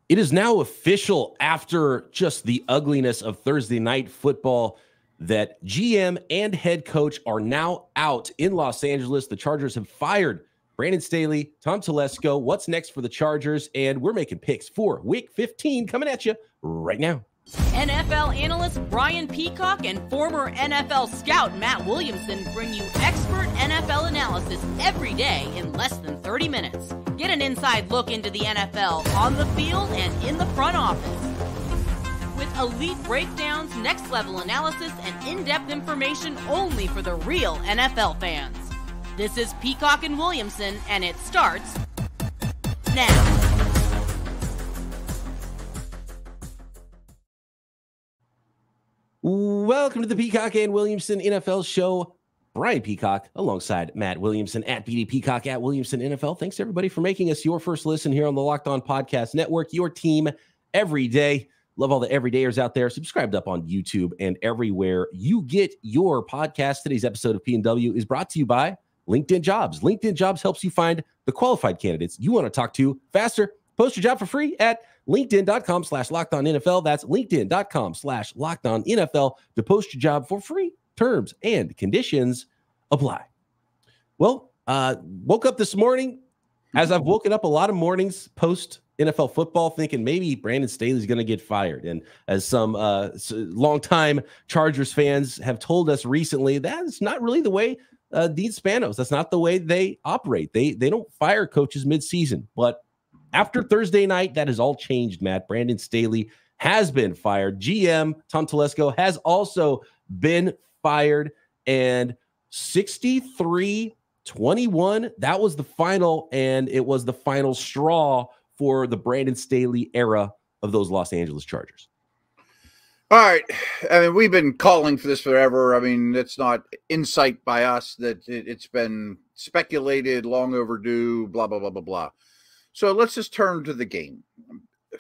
It is now official after just the ugliness of Thursday night football that GM and head coach are now out in Los Angeles. The Chargers have fired Brandon Staley, Tom Telesco. What's next for the Chargers? And we're making picks for Week 15 coming at you right now. NFL analyst Brian Peacock and former NFL scout Matt Williamson bring you expert NFL analysis every day in less than 30 minutes. Get an inside look into the NFL on the field and in the front office. With elite breakdowns, next-level analysis, and in-depth information only for the real NFL fans. This is Peacock and Williamson, and it starts now. Welcome to the Peacock and Williamson NFL Show. Brian Peacock alongside Matt Williamson at BD Peacock at Williamson NFL. Thanks everybody for making us your first listen here on the Locked On Podcast Network, your team every day. Love all the everydayers out there. Subscribed up on YouTube and everywhere you get your podcast. Today's episode of P&W is brought to you by LinkedIn Jobs. LinkedIn Jobs helps you find the qualified candidates you want to talk to faster. Post your job for free at LinkedIn.com/LockedOnNFL. That's LinkedIn.com/LockedOnNFL to post your job for free. Terms and conditions apply. Well, woke up this morning, as I've woken up a lot of mornings post NFL football, thinking maybe Brandon Staley is going to get fired. And as some longtime Chargers fans have told us recently, that's not really the way Dean Spanos. That's not the way they operate. They don't fire coaches midseason. But after Thursday night, that has all changed, Matt. Brandon Staley has been fired. GM Tom Telesco has also been fired. And 63-21, that was the final, and it was the final straw for the Brandon Staley era of those Los Angeles Chargers. All right. I mean, we've been calling for this forever. I mean, it's not insight by us that it's been speculated, long overdue, blah, blah, blah, blah, blah. So let's just turn to the game.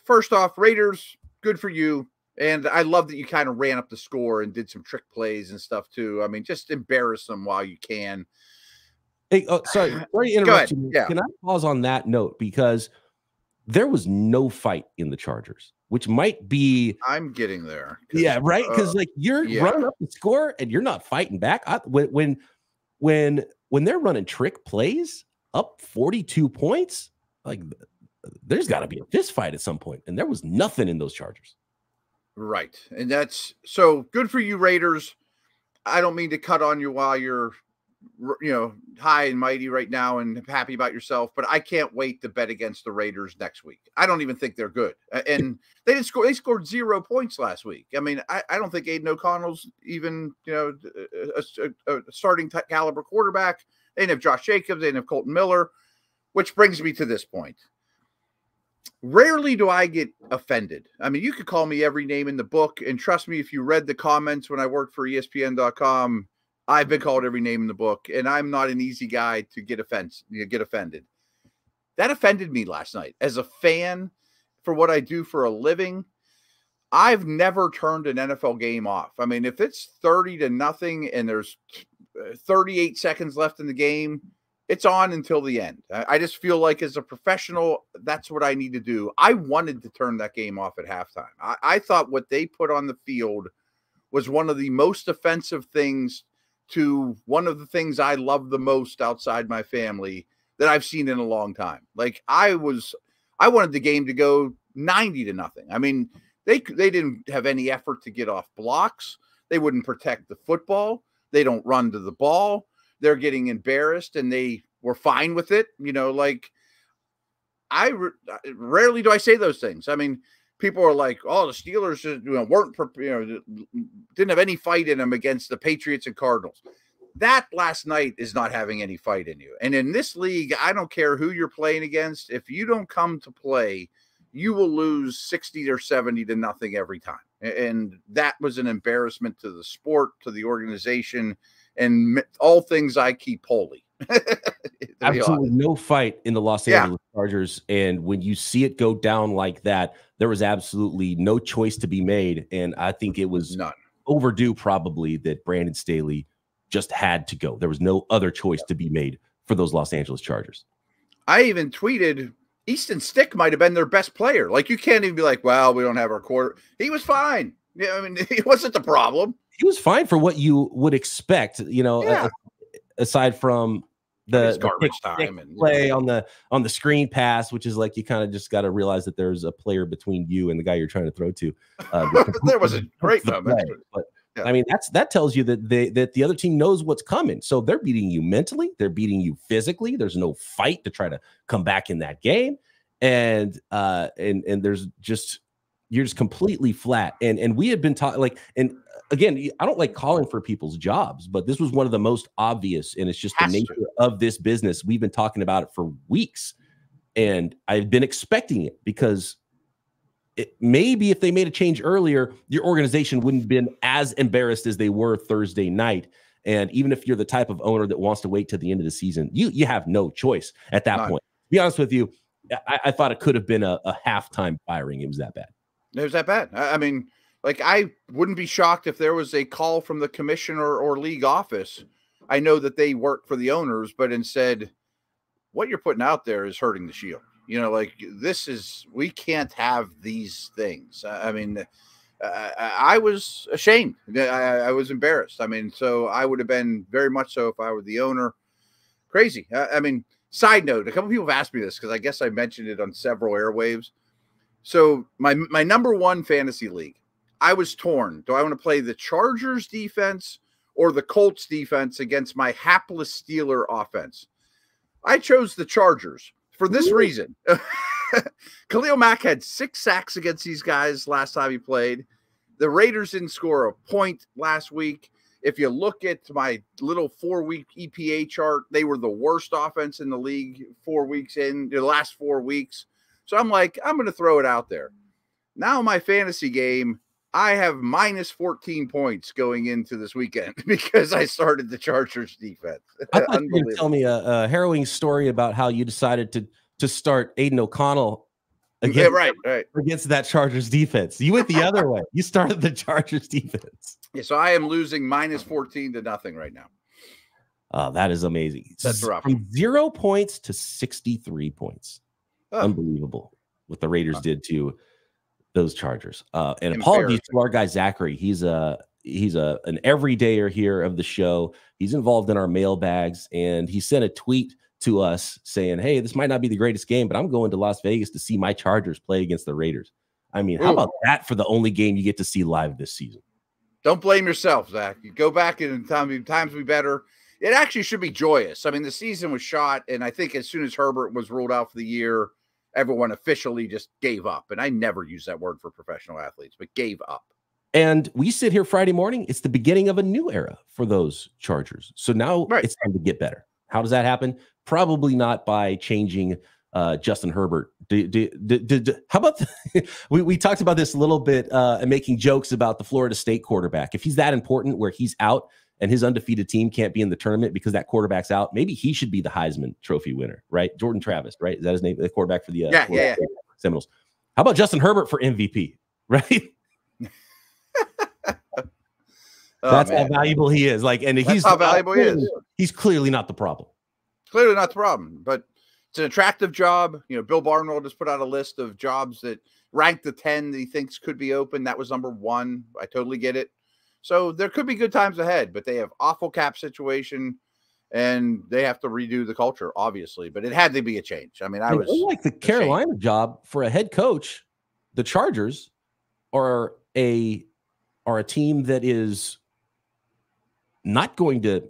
First off, Raiders, good for you. And I love that you kind of ran up the score and did some trick plays and stuff too. I mean, just embarrass them while you can. Hey, sorry, before you interrupt you, can I pause on that note? Because there was no fight in the Chargers, which might be. I'm getting there. Yeah, right. Because like you're running up the score and you're not fighting back. When they're running trick plays up 42 points, like there's got to be a fist fight at some point, and there was nothing in those Chargers. Right, and that's so good for you, Raiders. I don't mean to cut on you while you're, high and mighty right now and happy about yourself, but I can't wait to bet against the Raiders next week. I don't even think they're good. And they didn't score. They scored 0 points last week. I mean, I don't think Aiden O'Connell's even, a starting caliber quarterback. They didn't have Josh Jacobs. They didn't have Colton Miller, which brings me to this point. Rarely do I get offended. I mean, you could call me every name in the book, and trust me, if you read the comments when I worked for ESPN.com, I've been called every name in the book, and I'm not an easy guy to get offended. That offended me last night. As a fan, for what I do for a living, I've never turned an NFL game off. I mean, if it's 30-0 and there's 38 seconds left in the game, it's on until the end. I just feel like as a professional, that's what I need to do. I wanted to turn that game off at halftime. I thought what they put on the field was one of the most offensive things to one of the things I love the most outside my family that I've seen in a long time. Like I wanted the game to go 90-0. I mean, they didn't have any effort to get off blocks. They wouldn't protect the football. They don't run to the ball. They're getting embarrassed, and they were fine with it. Rarely do I say those things. I mean, people are like, "Oh, the Steelers didn't have any fight in them against the Patriots and Cardinals." That last night is not having any fight in you. And in this league, I don't care who you're playing against. If you don't come to play, you will lose 60 or 70-0 every time. And that was an embarrassment to the sport, to the organization, and all things I keep holy. Absolutely no fight in the Los Angeles Chargers. And when you see it go down like that, there was absolutely no choice to be made. And I think it was overdue probably that Brandon Staley just had to go. There was no other choice to be made for those Los Angeles Chargers. I even tweeted Easton Stick might have been their best player. Like, you can't even be like, well, we don't have our quarter. He was fine. Yeah, I mean, he wasn't the problem. He was fine for what you would expect, aside from the garbage time and play on the screen pass, which is like, you kind of just got to realize that there's a player between you and the guy you're trying to throw to. There was a great moment. But yeah. I mean, that tells you that the other team knows what's coming. So they're beating you mentally, they're beating you physically. There's no fight to try to come back in that game, and there's just, you're just completely flat. And we had been talking and again, I don't like calling for people's jobs, but this was one of the most obvious, and it's just the nature of this business. We've been talking about it for weeks, and I've been expecting it, because maybe if they made a change earlier, your organization wouldn't have been as embarrassed as they were Thursday night. And even if you're the type of owner that wants to wait till the end of the season, you have no choice at that point. To be honest with you, I thought it could have been a halftime firing. It was that bad. It was that bad. I mean, like, I wouldn't be shocked if there was a call from the commissioner or league office. I know that they work for the owners, but instead, what you're putting out there is hurting the Shield. Like, we can't have these things. I mean, I was ashamed. I was embarrassed. I mean, so I would have been very much so if I were the owner. Crazy. I mean, side note, a couple people have asked me this, because I guess I mentioned it on several airwaves. So my number one fantasy league, I was torn. Do I want to play the Chargers defense or the Colts defense against my hapless Steeler offense? I chose the Chargers for this reason. Khalil Mack had 6 sacks against these guys last time he played. The Raiders didn't score a point last week. If you look at my little 4-week EPA chart, they were the worst offense in the league 4 weeks in the last 4 weeks. So I'm like, I'm going to throw it out there. Now my fantasy game, I have minus 14 points going into this weekend because I started the Chargers defense. I thought you were going to tell me a harrowing story about how you decided to start Aiden O'Connell against that Chargers defense. You went the other way. You started the Chargers defense. Yeah, so I am losing minus 14 to nothing right now. Oh, that is amazing. That's rough. From 0 points to 63 points. Oh. Unbelievable what the Raiders did to those Chargers. And apologies to our guy Zachary. He's an everydayer here of the show. He's involved in our mailbags, and he sent a tweet to us saying, hey, this might not be the greatest game, but I'm going to Las Vegas to see my Chargers play against the Raiders. I mean, how about that for the only game you get to see live this season? Don't blame yourself, Zach. You go back and times be better. It actually should be joyous. I mean, the season was shot, and I think as soon as Herbert was ruled out for the year, everyone officially just gave up. And I never use that word for professional athletes, but gave up. And we sit here Friday morning. It's the beginning of a new era for those Chargers. So now it's time to get better. How does that happen? Probably not by changing Justin Herbert. How about we talked about this a little bit and making jokes about the Florida State quarterback. If he's that important where he's out and his undefeated team can't be in the tournament because that quarterback's out, maybe he should be the Heisman Trophy winner, right? Jordan Travis, right? Is that his name? The quarterback for the Seminoles. How about Justin Herbert for MVP, right? That's how valuable he is. He's how valuable he is. He's clearly not the problem. Clearly not the problem, but it's an attractive job. Bill Barnwell just put out a list of jobs that ranked the 10 that he thinks could be open. That was number 1. I totally get it. So there could be good times ahead, but they have awful cap situation and they have to redo the culture, obviously. But it had to be a change. I mean, I was like the Carolina job for a head coach. The Chargers are a team that is not going to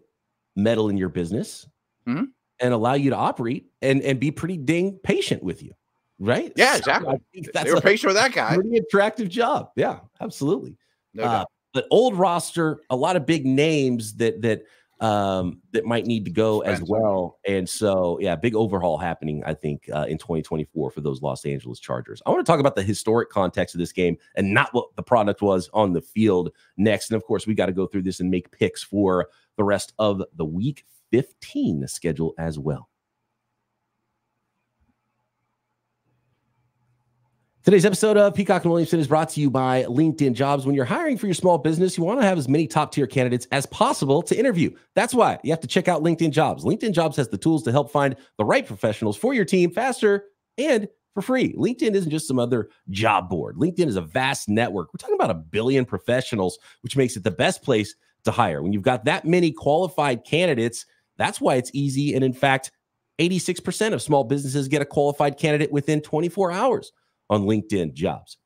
meddle in your business and allow you to operate and be pretty dang patient with you, right? Yeah, exactly. They were patient with that guy. Pretty attractive job. Yeah, absolutely. No doubt. But old roster, a lot of big names that might need to go as well. And so, yeah, big overhaul happening, I think, in 2024 for those Los Angeles Chargers. I want to talk about the historic context of this game and not what the product was on the field next. And, of course, we got to go through this and make picks for the rest of the Week 15 schedule as well. Today's episode of Peacock and Williamson is brought to you by LinkedIn Jobs. When you're hiring for your small business, you want to have as many top-tier candidates as possible to interview. That's why you have to check out LinkedIn Jobs. LinkedIn Jobs has the tools to help find the right professionals for your team faster and for free. LinkedIn isn't just some other job board. LinkedIn is a vast network. We're talking about 1 billion professionals, which makes it the best place to hire. When you've got that many qualified candidates, that's why it's easy. And in fact, 86% of small businesses get a qualified candidate within 24 hours on LinkedIn Jobs.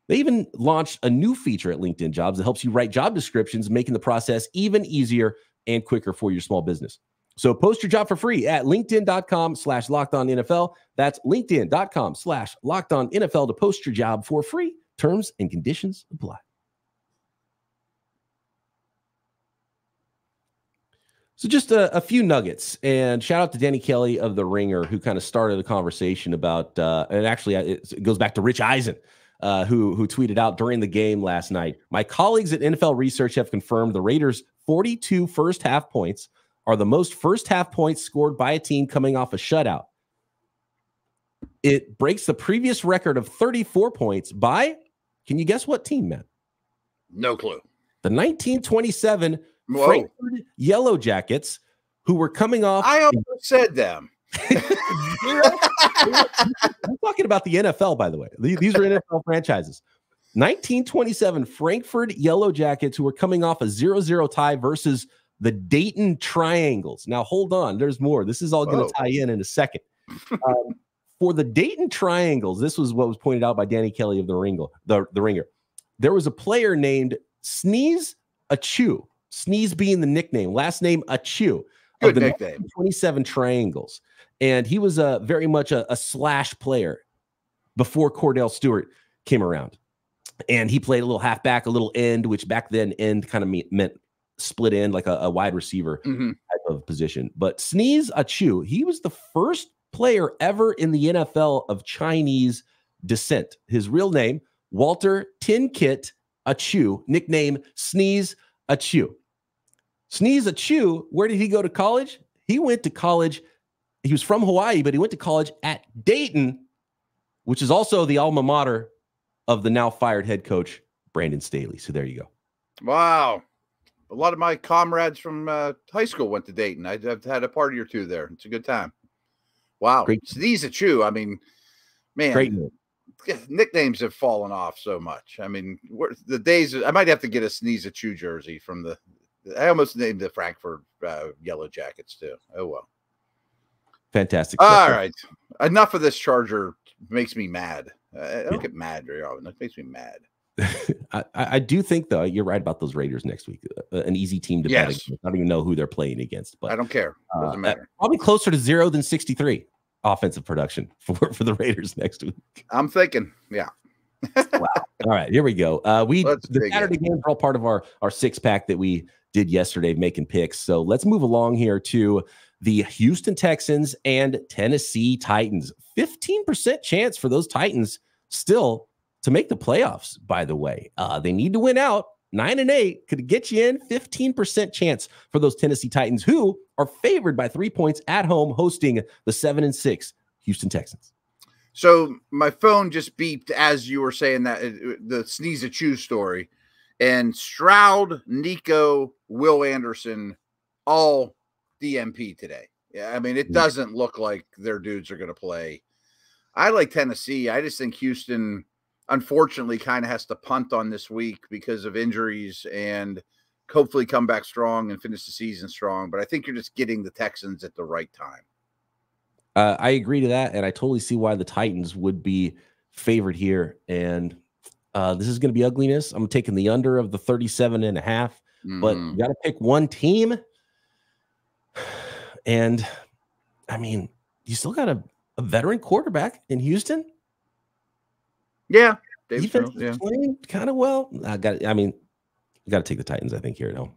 They even launched a new feature at LinkedIn Jobs that helps you write job descriptions, making the process even easier and quicker for your small business. So post your job for free at linkedin.com/lockedonnfl. That's linkedin.com/lockedonnfl to post your job for free. Terms and conditions apply. So just a few nuggets, and shout out to Danny Kelly of The Ringer, who kind of started the conversation about, and actually it goes back to Rich Eisen, who tweeted out during the game last night. My colleagues at NFL Research have confirmed the Raiders' 42 first half points are the most first half points scored by a team coming off a shutout. It breaks the previous record of 34 points by, can you guess what team, Matt? No clue. The 1927 Frankfurt Yellow Jackets, who were coming off. I almost said them. I'm talking about the NFL, by the way. These are NFL franchises. 1927 Frankfurt Yellow Jackets, who were coming off a 0-0 tie versus the Dayton Triangles. Now, hold on. There's more. This is all going to tie in a second. For the Dayton Triangles, this was what was pointed out by Danny Kelly of The Ringer. There was a player named Sneeze Achu. Sneeze being the nickname, last name Achu. Good nickname. 27 Triangles. And he was very much a slash player before Cordell Stewart came around. And he played a little halfback, a little end, which back then end kind of meant split end, like a wide receiver type of position. But Sneeze Achu, he was the first player ever in the NFL of Chinese descent. His real name, Walter Tin Kit Achu, nickname Sneeze Achu. Sneeze Achu, where did he go to college? He went to college. He was from Hawaii, but he went to college at Dayton, which is also the alma mater of the now fired head coach, Brandon Staley. So there you go. Wow. A lot of my comrades from high school went to Dayton. I've had a party or two there. It's a good time. Wow. Great. Sneeze Achu. I mean, man. Great name. Nicknames have fallen off so much. I mean, the days I might have to get a Sneeze Achu jersey from the. I almost named the Frankfurt Yellow Jackets too. Oh well, fantastic. All right, enough of this Charger. Makes me mad. I don't get mad very often. It makes me mad. I do think though you're right about those Raiders next week. An easy team to bet against. I don't even know who they're playing against, but I don't care. Doesn't matter. Probably closer to 0 than 63 offensive production for the Raiders next week. I'm thinking, yeah. Wow. All right, here we go. The Saturday games are all part of our 6-pack that we did yesterday, making picks. So let's move along here to the Houston Texans and Tennessee Titans. 15% chance for those Titans still to make the playoffs, by the way. They need to win out. 9-8 could get you in. 15% chance for those Tennessee Titans, who are favored by 3 points at home, hosting the 7-6 Houston Texans. So my phone just beeped as you were saying that, the Sneeze Achu story. And Stroud, Nico, Will Anderson, all DMP today. Yeah, I mean, it doesn't look like their dudes are going to play. I like Tennessee. I just think Houston, unfortunately, kind of has to punt on this week because of injuries and hopefully come back strong and finish the season strong. But I think you're just getting the Texans at the right time. I agree to that, and I totally see why the Titans would be favored here. And this is going to be ugliness. I'm taking the under of the 37.5, but you got to pick one team. And, I mean, you still got a veteran quarterback in Houston. Yeah. Defense is playing kind of well. You got to take the Titans, I think, here at home.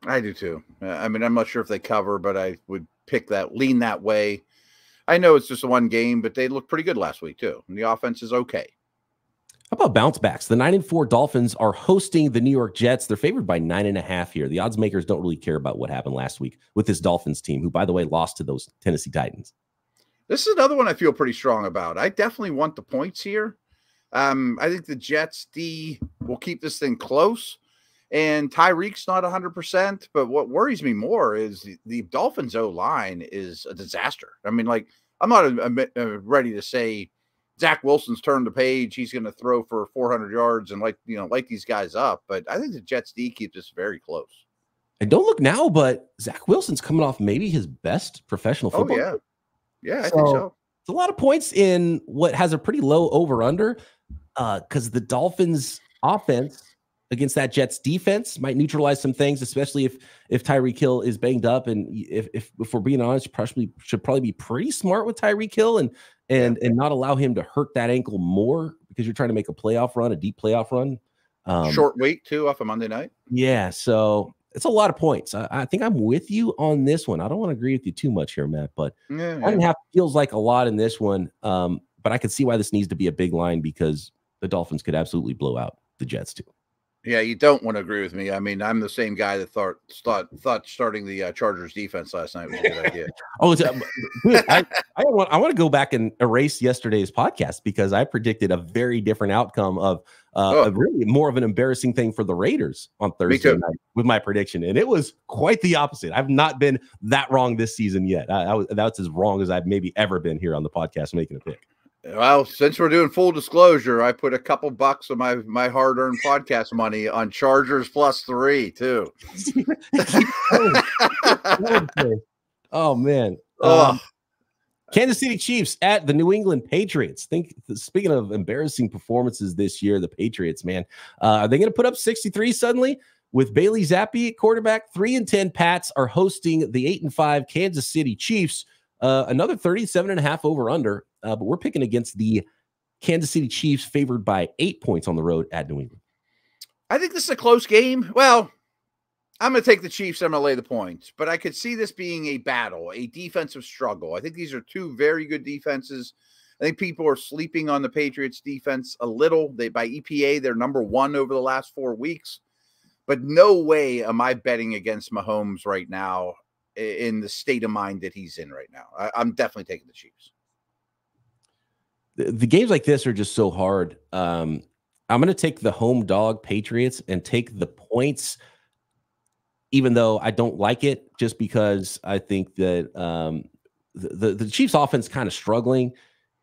I do too. I mean, I'm not sure if they cover, but I would lean that way. I know it's just one game, but they looked pretty good last week too. And the offense is okay. How about bounce backs? The 9-4 Dolphins are hosting the New York Jets. They're favored by 9.5 here. The odds makers don't really care about what happened last week with this Dolphins team, who, by the way, lost to those Tennessee Titans. This is another one I feel pretty strong about. I definitely want the points here. I think the Jets D will keep this thing close. And Tyreek's not 100%, but what worries me more is the Dolphins O-line is a disaster. I mean, like, I'm not ready to say Zach Wilson's turned the page. He's going to throw for 400 yards and light these guys up. But I think the Jets D keeps this very close. And don't look now, but Zach Wilson's coming off maybe his best professional football. Oh, yeah. I think so. It's a lot of points in what has a pretty low over-under because the Dolphins' offense against that Jets defense might neutralize some things, especially if Tyreek Hill is banged up. And if we're being honest, should probably be pretty smart with Tyreek Hill and not allow him to hurt that ankle more because you're trying to make a playoff run, a deep playoff run. Short week too off a Monday night. Yeah, so it's a lot of points. I think I'm with you on this one. I don't want to agree with you too much here, Matt, but 1.5 feels like a lot in this one. But I can see why this needs to be a big line because the Dolphins could absolutely blow out the Jets too. Yeah, you don't want to agree with me. I mean, I'm the same guy that thought starting the Chargers defense last night was a good idea. I want to go back and erase yesterday's podcast because I predicted a very different outcome of really more of an embarrassing thing for the Raiders on Thursday night with my prediction, and it was quite the opposite. I've not been that wrong this season yet. That's as wrong as I've maybe ever been here on the podcast making a pick. Well, since we're doing full disclosure, I put a couple bucks of my hard-earned podcast money on Chargers +3 too. Oh man. Kansas City Chiefs at the New England Patriots. Speaking of embarrassing performances this year, the Patriots, man, are they going to put up 63 suddenly with Bailey Zappi at quarterback? 3-10 Pats are hosting the 8-5 Kansas City Chiefs. Another 37.5 over under. But we're picking against the Kansas City Chiefs, favored by 8 points on the road at New England. I think this is a close game. Well, I'm going to take the Chiefs. I'm going to lay the points. But I could see this being a battle, a defensive struggle. I think these are two very good defenses. I think people are sleeping on the Patriots defense a little. By EPA, they're number 1 over the last 4 weeks. But no way am I betting against Mahomes right now in the state of mind that he's in right now. I'm definitely taking the Chiefs. The games like this are just so hard. I'm going to take the home dog Patriots and take the points, even though I don't like it, just because I think that the Chiefs offense kind of struggling.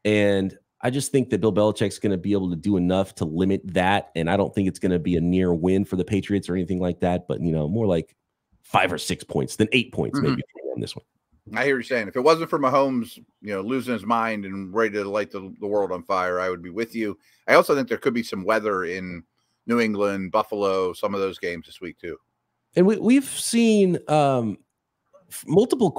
And I just think that Bill Belichick's going to be able to do enough to limit that. And I don't think it's going to be a near win for the Patriots or anything like that, but, more like 5 or 6 points than 8 points, maybe on this one. I hear you saying if it wasn't for Mahomes, losing his mind and ready to light the world on fire, I would be with you. I also think there could be some weather in New England, Buffalo, some of those games this week too. And we've seen multiple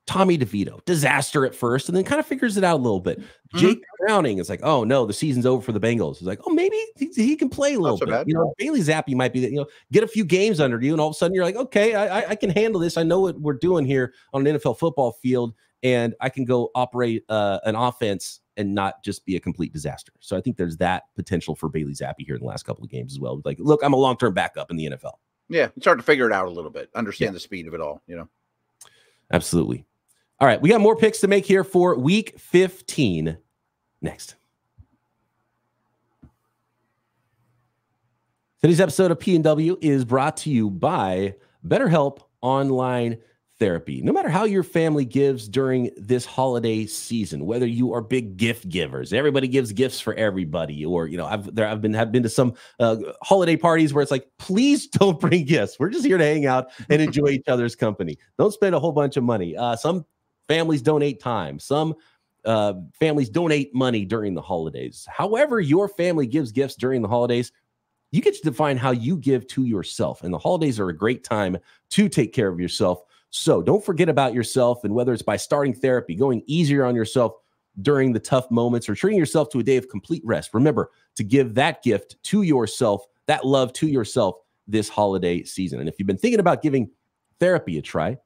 Tommy DeVito, disaster at first, and then kind of figures it out a little bit. Jake Browning is like, oh no, the season's over for the Bengals. It's like, oh, maybe he can play a little bit. Bad. Bailey Zappi might be that, get a few games under you, and all of a sudden you're like, okay, I can handle this. I know what we're doing here on an NFL football field, and I can go operate an offense and not just be a complete disaster. So I think there's that potential for Bailey Zappi here in the last couple of games as well. Like, look, I'm a long-term backup in the NFL. Yeah, it's hard to figure it out a little bit, understand the speed of it all, Absolutely. All right, we got more picks to make here for Week 15 next. Today's episode of P&W is brought to you by BetterHelp Online Therapy. No matter how your family gives during this holiday season, whether you are big gift givers, everybody gives gifts for everybody, or I've been to some holiday parties where it's like, please don't bring gifts. We're just here to hang out and enjoy each other's company. Don't spend a whole bunch of money. Some families donate time. Some families donate money during the holidays. However, your family gives gifts during the holidays, you get to define how you give to yourself. And the holidays are a great time to take care of yourself. So don't forget about yourself. And whether it's by starting therapy, going easier on yourself during the tough moments, or treating yourself to a day of complete rest, remember to give that gift to yourself, that love to yourself this holiday season. And if you've been thinking about giving therapy a try,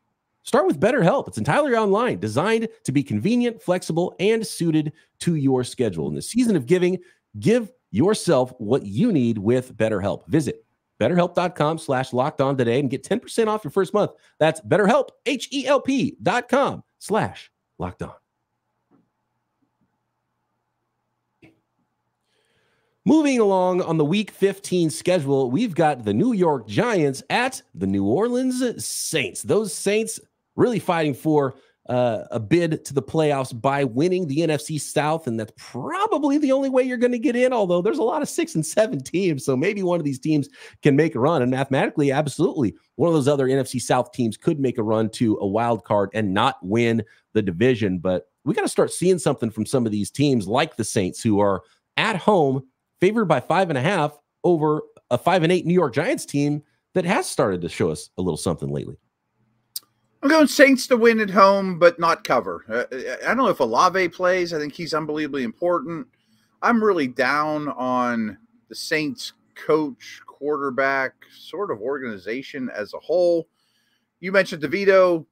start with BetterHelp. It's entirely online, designed to be convenient, flexible, and suited to your schedule. In the season of giving, give yourself what you need with BetterHelp. Visit BetterHelp.com/lockedon today and get 10% off your first month. That's BetterHelp, HELP.com/lockedon. Moving along on the Week 15 schedule, we've got the New York Giants at the New Orleans Saints. Those Saints really fighting for a bid to the playoffs by winning the NFC South, and that's probably the only way you're going to get in, although there's a lot of 6 and 7 teams, so maybe one of these teams can make a run, and mathematically, absolutely, one of those other NFC South teams could make a run to a wild card and not win the division, but we got to start seeing something from some of these teams like the Saints, who are at home, favored by 5.5 over a 5-8 New York Giants team that has started to show us a little something lately. I'm going Saints to win at home, but not cover. I don't know if Olave plays. I think he's unbelievably important. I'm really down on the Saints coach, quarterback, sort of organization as a whole. You mentioned DeVito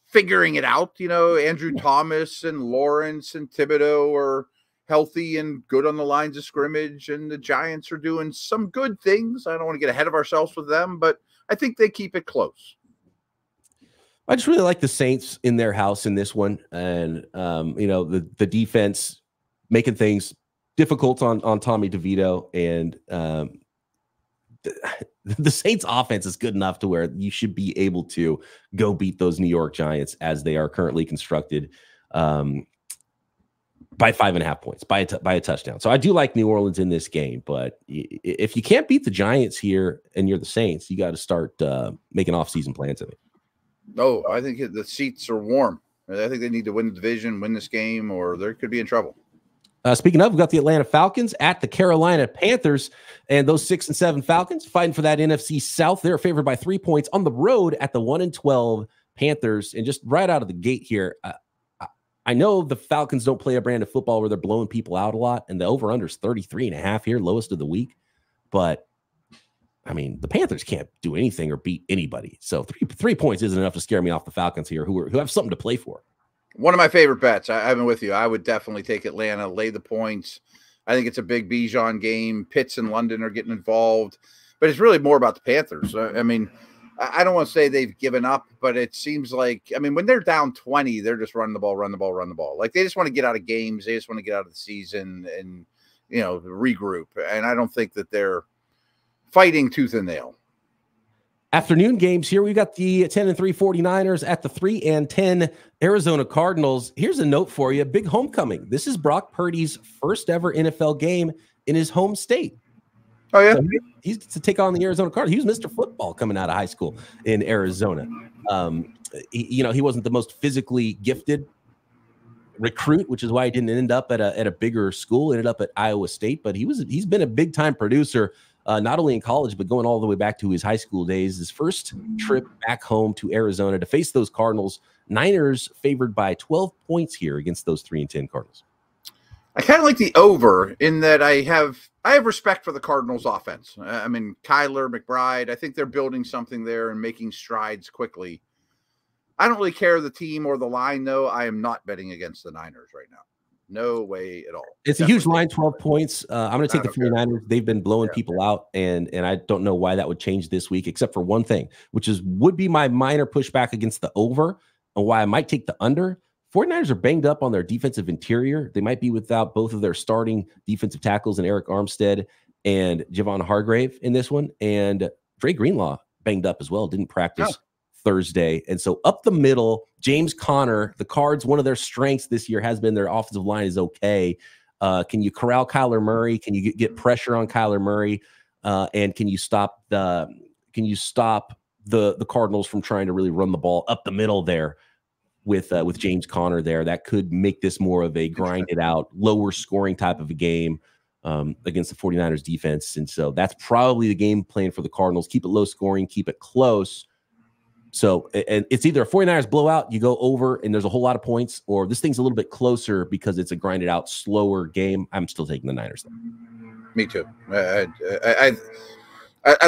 figuring it out. You know, Andrew Thomas and Lawrence and Thibodeau are healthy and good on the lines of scrimmage, and the Giants are doing some good things. I don't want to get ahead of ourselves with them, but I think they keep it close. I just really like the Saints in their house in this one, and you know, the defense making things difficult on Tommy DeVito, and the Saints offense is good enough to where you should be able to go beat those New York Giants as they are currently constructed by 5.5 points, by a touchdown. So I do like New Orleans in this game, but if you can't beat the Giants here and you're the Saints, you got to start making off-season plans of it. Oh, I think the seats are warm. I think they need to win the division, win this game, or they could be in trouble. Speaking of, we've got the Atlanta Falcons at the Carolina Panthers, and those 6 and 7 Falcons fighting for that NFC South. They're favored by 3 points on the road at the 1 and 12 Panthers. And just right out of the gate here, I know the Falcons don't play a brand of football where they're blowing people out a lot, and the over-under is 33.5 here, lowest of the week. But I mean, the Panthers can't do anything or beat anybody. So 3 points isn't enough to scare me off the Falcons here, who have something to play for. One of my favorite bets. I've been with you. I would definitely take Atlanta, lay the points. I think it's a big Bijan game. Pitts and London are getting involved. But it's really more about the Panthers. I mean, I don't want to say they've given up, but it seems like, I mean, when they're down 20, they're just run the ball. Like, they just want to get out of games. They just want to get out of the season and, you know, regroup. And I don't think that they're fighting tooth and nail. Afternoon games here. We got the 10 and 3 49ers at the 3 and 10 Arizona Cardinals. Here's a note for you. Big homecoming. This is Brock Purdy's first ever NFL game in his home state. Oh, yeah. So he's to take on the Arizona Cardinals. He was Mr. Football coming out of high school in Arizona. He wasn't the most physically gifted recruit, which is why he didn't end up at a bigger school, ended up at Iowa State, but he's been a big time producer, not only in college, but going all the way back to his high school days. His first trip back home to Arizona to face those Cardinals. Niners favored by 12 points here against those 3 and 10 Cardinals. I kind of like the over in that I have respect for the Cardinals offense. I mean, Kyler, McBride, I think they're building something there and making strides quickly. I don't really care the team or the line, though. I am not betting against the Niners right now. No way at all. It's definitely a huge line, 12 points. I'm going to take the 49ers. They've been blowing people out, and I don't know why that would change this week, except for one thing, which would be my minor pushback against the over, and why I might take the under. 49ers are banged up on their defensive interior. They might be without both of their starting defensive tackles in Eric Armstead and Javon Hargrave in this one, and Dre Greenlaw banged up as well, didn't practice Thursday. And so up the middle, James Conner, the Cards, one of their strengths this year has been their offensive line is okay. Can you corral Kyler Murray? Can you get pressure on Kyler Murray? And can you stop the Cardinals from trying to really run the ball up the middle there with James Conner there? That could make this more of a grinded out, lower scoring type of a game against the 49ers defense. And so that's probably the game plan for the Cardinals. Keep it low scoring, keep it close. So and it's either a 49ers blowout, you go over and there's a whole lot of points, or this thing's a little bit closer because it's a grinded out, slower game. I'm still taking the Niners, though. Me too. I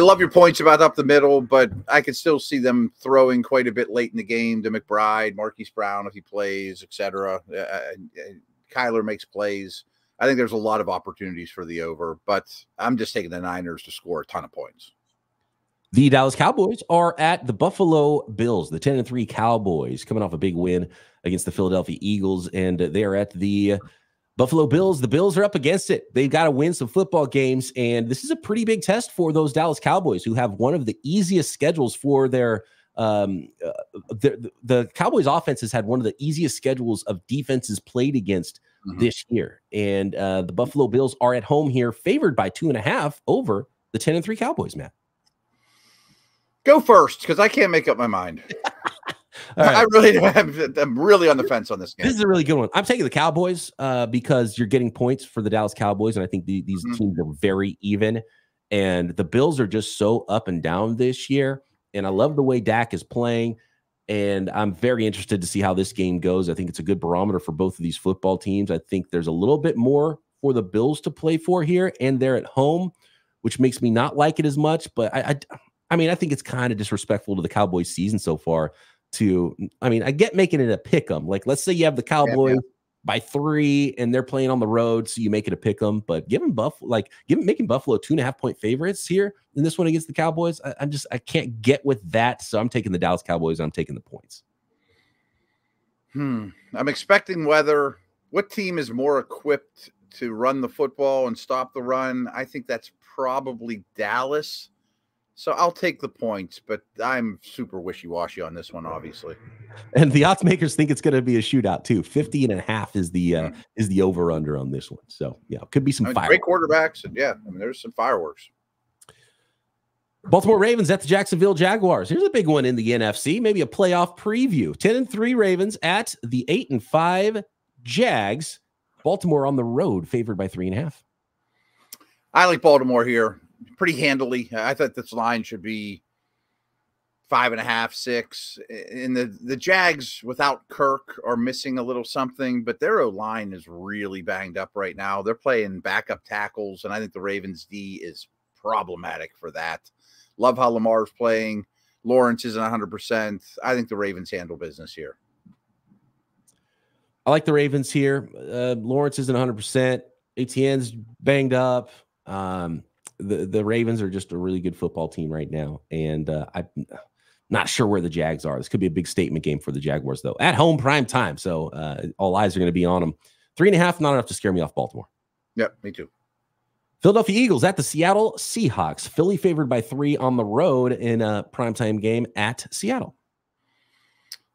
love your points about up the middle, but I could still see them throwing quite a bit late in the game to McBride, Marquise Brown if he plays, etc. Kyler makes plays. I think there's a lot of opportunities for the over, but I'm just taking the Niners to score a ton of points. The Dallas Cowboys are at the Buffalo Bills, the 10 and 3 Cowboys, coming off a big win against the Philadelphia Eagles, and they are at the Buffalo Bills. The Bills are up against it. They've got to win some football games, and this is a pretty big test for those Dallas Cowboys, who have one of the easiest schedules for their the Cowboys offense has had one of the easiest schedules of defenses played against this year. And the Buffalo Bills are at home here, favored by 2.5 over the 10-3 Cowboys, Matt. Go first, because I can't make up my mind. Right. I'm really on the fence on this game. This is a really good one. I'm taking the Cowboys because you're getting points for the Dallas Cowboys, and I think these teams are very even. And the Bills are just so up and down this year. And I love the way Dak is playing. And I'm very interested to see how this game goes. I think it's a good barometer for both of these football teams. I think there's a little bit more for the Bills to play for here, and they're at home, which makes me not like it as much. But I mean, I think it's kind of disrespectful to the Cowboys season so far I get making it a pick 'em. Like, let's say you have the Cowboys by 3 and they're playing on the road, so you make it a pick 'em. But making Buffalo 2.5-point favorites here in this one against the Cowboys, I can't get with that. So I'm taking the Dallas Cowboys. I'm taking the points. I'm expecting weather. What team is more equipped to run the football and stop the run? I think that's probably Dallas. So I'll take the points, but I'm super wishy-washy on this one, obviously. And the odds makers think it's going to be a shootout too. 50.5 is the over/under on this one. So yeah, it could be some fireworks. Great quarterbacks, and there's some fireworks. Baltimore Ravens at the Jacksonville Jaguars. Here's a big one in the NFC, maybe a playoff preview. 10-3 Ravens at the 8-5 Jags. Baltimore on the road, favored by 3.5. I like Baltimore here pretty handily. I thought this line should be 5.5, 6. And the Jags without Kirk are missing a little something, but their O-line is really banged up right now. They're playing backup tackles, and I think the Ravens D is problematic for that. Love how Lamar's playing. Lawrence isn't 100%. I think the Ravens handle business here. I like the Ravens here. Lawrence isn't 100%. Etienne's banged up. The Ravens are just a really good football team right now, and I'm not sure where the Jags are. This could be a big statement game for the Jaguars, though. At home, prime time, so all eyes are going to be on them. 3.5, not enough to scare me off Baltimore. Yep, me too. Philadelphia Eagles at the Seattle Seahawks. Philly favored by 3 on the road in a primetime game at Seattle.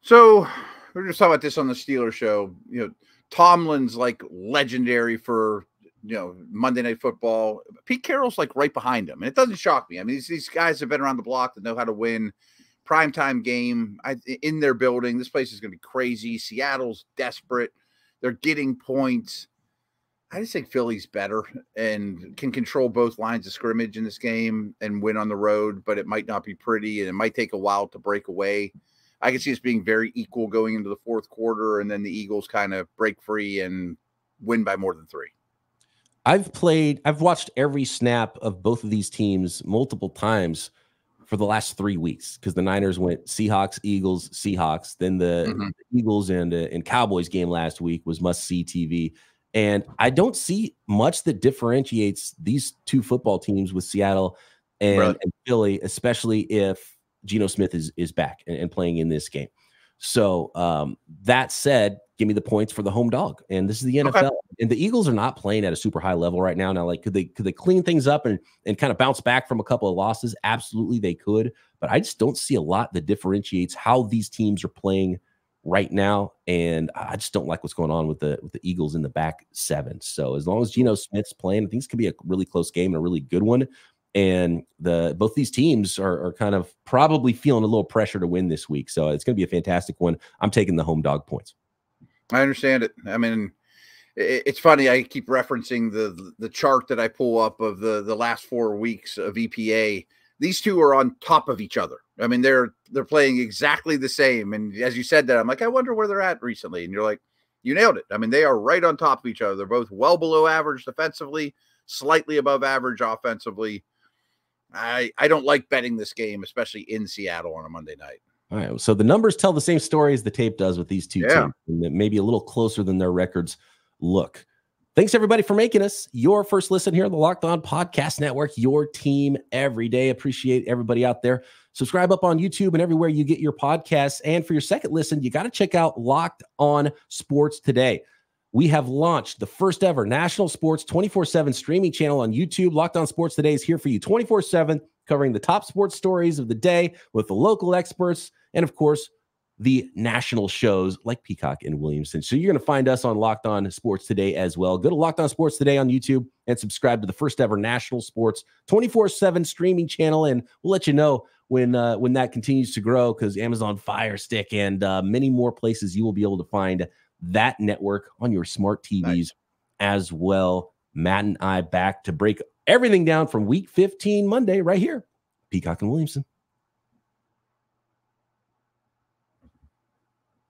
So we were just talking about this on the Steelers show. Tomlin's like legendary for Monday Night Football. Pete Carroll's like right behind him, and it doesn't shock me. I mean, these guys have been around the block that know how to win. Primetime game in their building. This place is going to be crazy. Seattle's desperate. They're getting points. I just think Philly's better and can control both lines of scrimmage in this game and win on the road, but it might not be pretty, and it might take a while to break away. I can see this being very equal going into the fourth quarter, and then the Eagles kind of break free and win by more than 3. I've watched every snap of both of these teams multiple times for the last 3 weeks, because the Niners went Seahawks, Eagles, Seahawks. Then the Eagles and Cowboys game last week was must-see TV. And I don't see much that differentiates these two football teams with Seattle and Philly, especially if Geno Smith is back and playing in this game. So that said, give me the points for the home dog. And this is the NFL. Okay. And the Eagles are not playing at a super high level right now. Now, like, could they clean things up and kind of bounce back from a couple of losses? Absolutely, they could. But I just don't see a lot that differentiates how these teams are playing right now, and I just don't like what's going on with the Eagles in the back 7. So as long as Geno Smith's playing, I think this could be a really close game and a really good one. And both these teams are kind of probably feeling a little pressure to win this week. So it's going to be a fantastic one. I'm taking the home dog points. I understand it. I mean, it's funny. I keep referencing the chart that I pull up of the last 4 weeks of EPA. These two are on top of each other. I mean, they're playing exactly the same. And as you said that, I'm like, I wonder where they're at recently. And you're like, you nailed it. I mean, they are right on top of each other. They're both well below average defensively, slightly above average offensively. I don't like betting this game, especially in Seattle on a Monday night. All right. So the numbers tell the same story as the tape does with these two teams, and maybe a little closer than their records look. Thanks, everybody, for making us your first listen here on the Locked On Podcast Network, your team every day. Appreciate everybody out there. Subscribe up on YouTube and everywhere you get your podcasts. And for your second listen, you got to check out Locked On Sports Today. We have launched the first ever national sports 24/7 streaming channel on YouTube. Locked On Sports Today is here for you 24/7, covering the top sports stories of the day with the local experts and, of course, the national shows like Peacock and Williamson. So you're going to find us on Locked On Sports Today as well. Go to Locked On Sports Today on YouTube and subscribe to the first ever national sports 24/7 streaming channel. And we'll let you know when that continues to grow, because Amazon Fire Stick and many more places you will be able to find that network on your smart TVs as well. Matt and I back to break everything down from week 15 Monday right here. Peacock and Williamson.